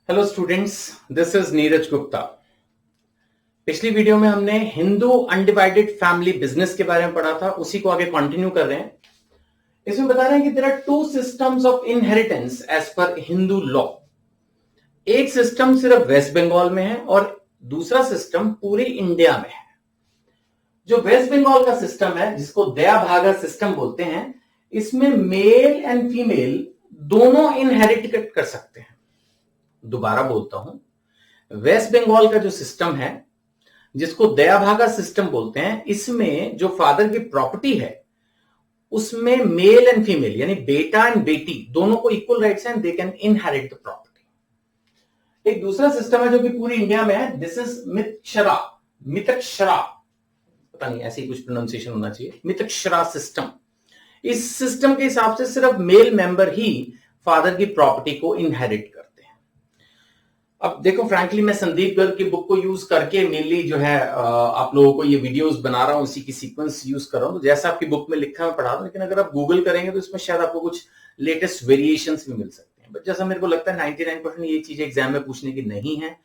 Hello students, this is Neeraj Gupta. पिछली video में हमने हिंदू अनडिवाइडेड फैमिली बिजनेस के बारे में पढ़ा था, उसी को आगे कंटिन्यू कर रहे हैं। इसमें बता रहे हैं कि there are two systems of inheritance as per Hindu law. एक सिस्टम सिर्फ वेस्ट बंगाल में है और दूसरा सिस्टम पूरी इंडिया में है। जो वेस्ट बंगाल का सिस्टम है, जिसको दया भागा सिस्टम बोलते हैं, इसमें मेल एंड फीमेल दोनों इनहेरिट कर सकते हैं। दोबारा बोलता हूं, वेस्ट बंगाल का जो सिस्टम है, जिसको दया भागा सिस्टम बोलते हैं, इसमें जो फादर की प्रॉपर्टी है उसमें मेल एंड फीमेल यानी बेटा एंड बेटी दोनों को इक्वल राइट्स हैं, they can inherit the property. एक दूसरा सिस्टम है जो कि पूरी इंडिया में है, दिस इज मितक्षरा, पता नहीं ऐसी कुछ प्रोनाउंसिएशन होना चाहिए, मितक्षरा सिस्टम। इस सिस्टम के हिसाब से सिर्फ मेल मेंबर ही फादर की प्रॉपर्टी को इनहेरिट करते हैं। अब देखो, फ्रैंकली मैं संदीप गर्ग की बुक को यूज करके मेनली जो है आप लोगों को ये वीडियोस बना रहा हूं, इसी की सीक्वेंस यूज कर रहा हूं। तो जैसा आपकी बुक में लिखा मैं पढ़ा रहा हूं, लेकिन अगर आप गूगल करेंगे तो इसमें शायद आपको कुछ लेटेस्ट वेरिएशंस भी मिल सकते हैं। बट जैसा मेरे को लगता है 99% ये चीजें एग्जाम में पूछने की नहीं है,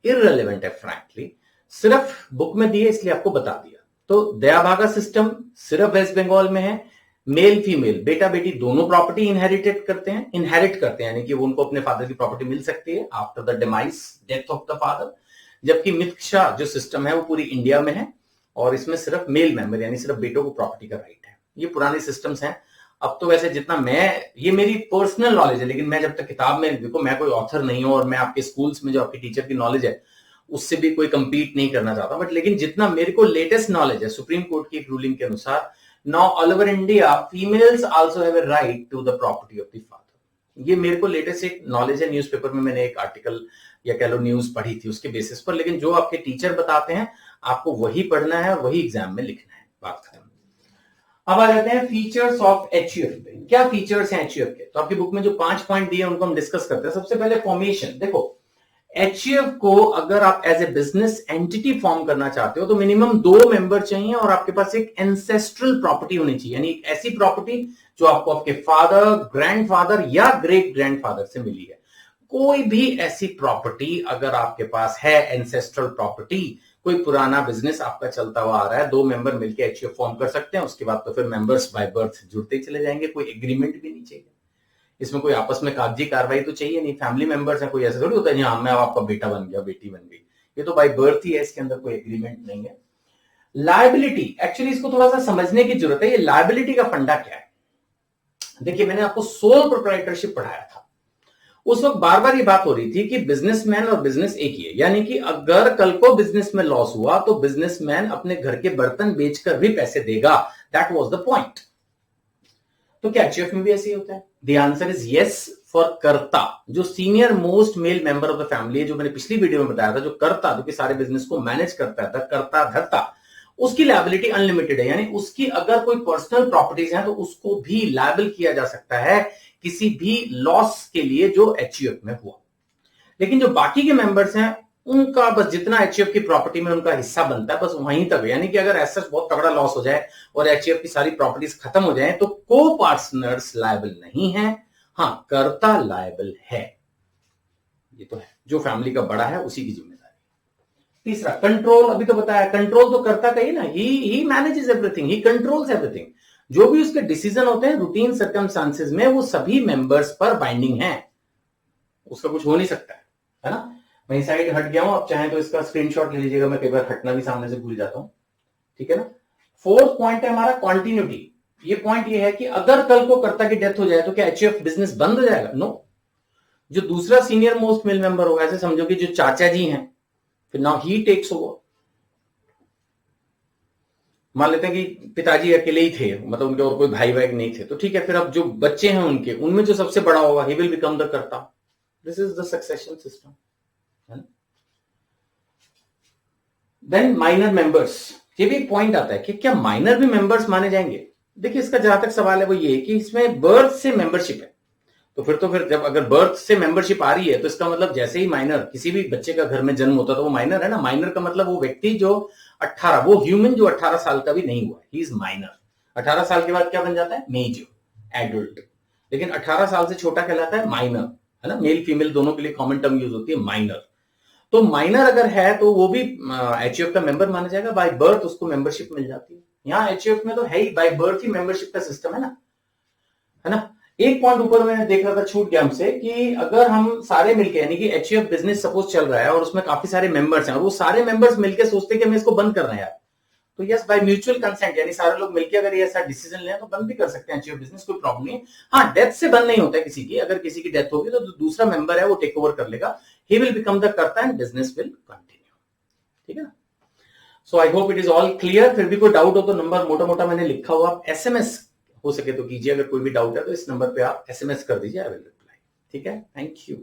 इररिलेवेंट है फ्रैंकली, सिर्फ बुक में दी है इसलिए आपको बता दिया। तो दया भागा सिस्टम सिर्फ वेस्ट बंगाल में है, मेल फीमेल बेटा बेटी दोनों प्रॉपर्टी इनहेरिट करते हैं, यानी कि उनको अपने फादर की प्रॉपर्टी मिल सकती है after the demise, death of the father. जबकि मितक्षा जो सिस्टम है वो पूरी इंडिया में है और इसमें सिर्फ मेल मेंबर यानी सिर्फ बेटों को प्रॉपर्टी का राइट है। ये पुराने सिस्टम्स हैं। अब तो वैसे जितना ये मेरी पर्सनल नॉलेज है, लेकिन मैं जब तक किताब में, देखो मैं कोई ऑथर नहीं हूं और मैं आपके स्कूल्स में जो आपके टीचर की नॉलेज है उससे भी कोई कंपीट नहीं करना चाहता, बट लेकिन जितना मेरे को लेटेस्ट नॉलेज है, सुप्रीम कोर्ट की एक रूलिंग के अनुसार now all over India females also have a right to the property of the father। ये मेरे को लेटेस्ट एक नॉलेज है, न्यूज़पेपर में मैंने एक आर्टिकल या कह लो न्यूज पढ़ी थी उसके बेसिस पर, लेकिन जो आपके टीचर बताते हैं आपको वही पढ़ना है, वही एग्जाम में लिखना है, बात खत्म। अब आ जाते हैं फीचर्स ऑफ एचयूएफ पे। क्या फीचर्स हैं एचयूएफ के? तो आपकी बुक में जो 5 पॉइंट दिए उनको हम डिस्कस करते हैं। सबसे पहले फॉर्मेशन। देखो, एचयूएफ को अगर आप as a business entity form करना चाहते हो तो मिनिमम 2 मेंबर चाहिए और आपके पास एक एंसेस्ट्रल प्रॉपर्टी होनी चाहिए, यानी ऐसी प्रॉपर्टी जो आपको आपके फादर, ग्रैंडफादर या ग्रेट ग्रैंडफादर से मिली है। कोई भी ऐसी प्रॉपर्टी अगर आपके पास है, एंसेस्ट्रल प्रॉपर्टी, कोई पुराना बिजनेस आपका चलता हुआ आ रहा है, 2 मेंबर मिलकर एचयूएफ फॉर्म कर सकते हैं। उसके बाद तो फिर मेंबर्स बाय बर्थ जुड़ते ही चले जाएंगे, कोई एग्रीमेंट भी नहीं चाहिए इसमें, कोई आपस में कागजी कार्रवाई तो चाहिए नहीं। फैमिली मेंबर्स हैं, कोई ऐसा थोड़ी होता है हाँ मैं आपका बेटा बन गया, बेटी बन गई, ये तो बाय बर्थ ही है, इसके अंदर कोई एग्रीमेंट नहीं है। लायबिलिटी, एक्चुअली इसको थोड़ा सा समझने की जरूरत है। ये लायबिलिटी का फंडा क्या है? देखिए, मैंने आपको सोल प्रोप्राइटरशिप पढ़ाया था, उस वक्त बार बार ये बात हो रही थी कि बिजनेसमैन और बिजनेस एक ही है, यानी कि अगर कल को बिजनेस में लॉस हुआ तो बिजनेसमैन अपने घर के बर्तन बेचकर भी पैसे देगा। That was the point. तो क्या एचयूएफ में भी ऐसे ही होता है? The answer is yes for कर्ता, जो senior most male member of the family है, जो मैंने पिछली वीडियो में बताया था, जो कर्ता, जो कि सारे बिजनेस को मैनेज करता है, कर्ता धर्ता, उसकी लायबिलिटी अनलिमिटेड है, यानी उसकी अगर कोई पर्सनल प्रॉपर्टीज हैं तो उसको भी लायबल किया जा सकता है किसी भी लॉस के लिए जो एचयूएफ में हुआ। लेकिन जो बाकी के मेंबर्स हैं उनका बस जितना एचयूएफ की प्रॉपर्टी में उनका हिस्सा बनता है बस वहीं तक, यानी कि अगर ऐसा बहुत तगड़ा लॉस हो जाए और एचयूएफ की सारी प्रॉपर्टीज खत्म हो जाए तो को पार्टनर्स लायबल नहीं है, हाँ कर्ता लायबल है। ये तो है, जो फैमिली का बड़ा है उसी की जिम्मेदारी। तीसरा कंट्रोल, अभी तो बताया, कंट्रोल तो कर्ता का ही ना, he manages everything, he controls everything. जो भी उसके डिसीजन होते हैं रूटीन सर्कमस्टांसेस में वो सभी मेंबर्स पर बाइंडिंग है, उसका कुछ हो नहीं सकता है ना। मैं साइड हट गया हूं, आप चाहें तो इसका स्क्रीनशॉट ले लीजिएगा, मैं कई बार हटना भी सामने से भूल जाता हूं, ठीक है ना। 4th पॉइंट है हमारा कॉन्टिन्यूटी। ये पॉइंट ये है कि अगर कल को कर्ता की डेथ हो जाए तो क्या एचयूएफ बिजनेस बंद हो जाएगा? नो। जो दूसरा सीनियर मोस्ट मेल मेंबर होगा, ऐसे समझो कि जो चाचा जी हैं, फिर नाउ ही टेक्स ओवर। मान लेते हैं कि पिताजी अकेले ही थे, मतलब उनके और कोई भाई बहन नहीं थे, तो ठीक है, फिर अब जो बच्चे हैं उनके, उनमें जो सबसे बड़ा होगा he will become the karta. This is the succession system. Then minor members, ये भी एक पॉइंट आता है कि क्या माइनर भी मेंबर्स माने जाएंगे? देखिए, इसका जहां तक सवाल है वो ये कि इसमें बर्थ से मेंबरशिप है, तो फिर जब अगर बर्थ से मेंबरशिप आ रही है तो इसका मतलब जैसे ही माइनर, किसी भी बच्चे का घर में जन्म होता तो वो माइनर है ना। माइनर का मतलब वो व्यक्ति जो 18, वो ह्यूमन जो 18 साल का भी नहीं हुआ, ही इज माइनर। 18 साल के बाद क्या बन जाता है? Major, adult. लेकिन 18 साल से छोटा कहलाता है माइनर। है ना, मेल फीमेल दोनों के लिए कॉमन टर्म यूज होती है माइनर। तो माइनर अगर है तो वो भी एचयूएफ का मेंबर माना जाएगा, बाय बर्थ उसको मेंबरशिप मिल जाती है। यहाँ एचयूएफ में तो है ही, बाय बर्थ ही मेंबरशिप का सिस्टम है ना। एक पॉइंट ऊपर मैंने देख रहा था, छूट गया हमसे, कि अगर हम सारे मिलके, यानी कि एचयूएफ बिजनेस सपोज चल रहा है और उसमें काफी सारे मेंबर्स हैं और वो सारे मेंबर्स मिलके सोचते हैं कि हमें इसको बंद करना है यार, तो यस बाय म्यूचुअल कंसेंट, यानी सारे लोग मिलकर अगर ये ऐसा डिसीजन लें तो बंद भी कर सकते हैं एचयूएफ बिजनेस, कोई प्रॉब्लम नहीं है। हाँ, डेथ से बंद नहीं होता है किसी की, अगर किसी की डेथ होगी तो दूसरा मेंबर है वो टेक ओवर कर लेगा, he will become the karta and business will continue. ठीक है ना। So I hope it is all clear. फिर भी कोई डाउट हो तो नंबर मोटा मोटा मैंने लिखा हुआ, आप एसएमएस हो सके तो कीजिए, अगर कोई भी डाउट है तो इस नंबर पे आप एसएमएस कर दीजिए, आई विल रिप्लाई। ठीक है, थैंक यू।